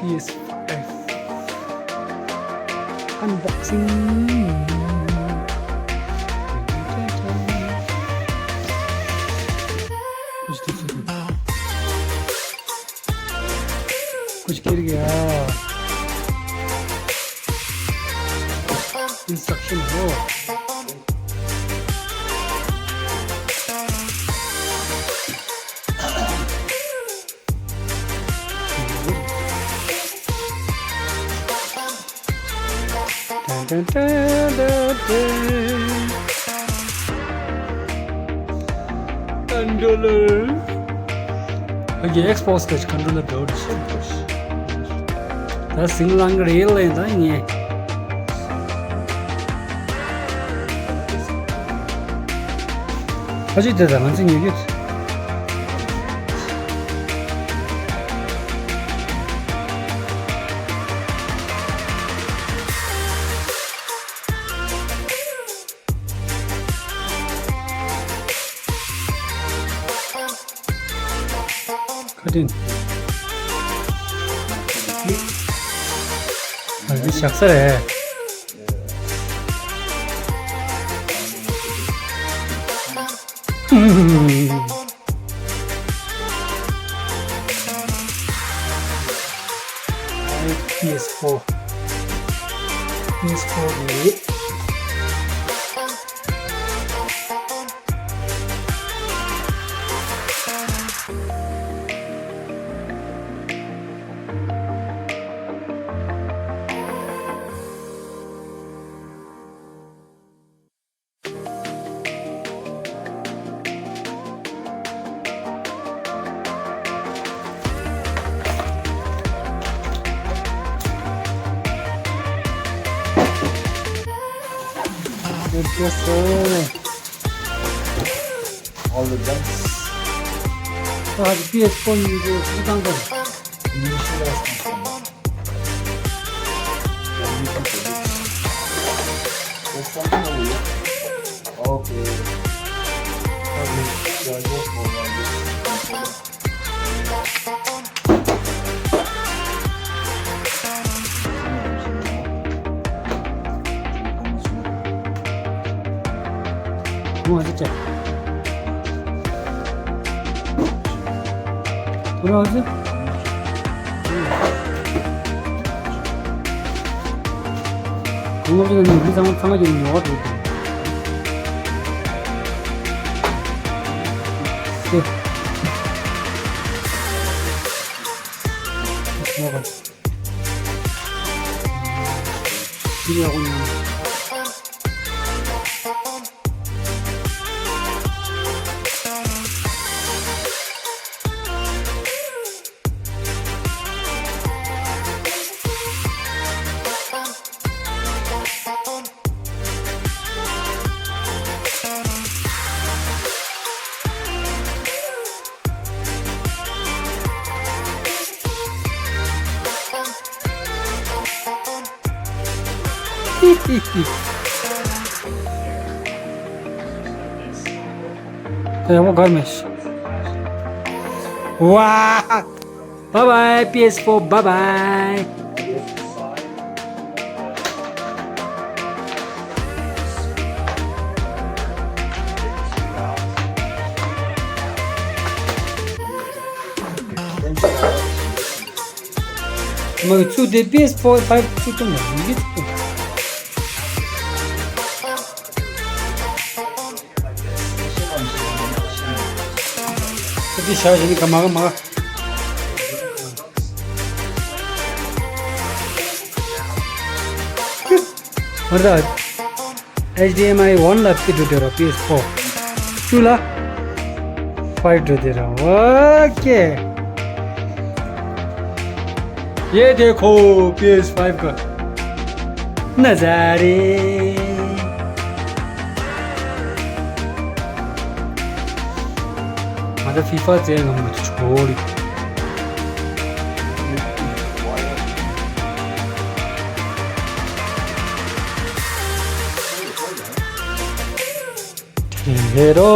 PS5 unboxing. कुछ गिर गया इंस्ट्रक्शन हो controller 여기 엑스박스 컨트롤러 배우리 다 싱글한 걸 일러야 이게 아직 대단한 생각이 가딘 이게 시작사래 PS4 PS4 됐어. All the guns. 아직 PS4 이제 수상권. There's something over here. Okay. Okay. Yeah, just hold on. 진짜 돌아가지? 강남지는 우리 상하지는 영화도 있고 네 먹어 기대하고 있는 Tengok garmish. Wah. Bye bye PS4. Bye bye. Mag two the PS4 5 two na. Hindi siya hindi ka mga मतलब HDMI 1 ला fit होते रहो PS4 2 ला fight होते रहो okay ये देखो PS5 का नजारे मतलब FIFA से हम छोड़ Hello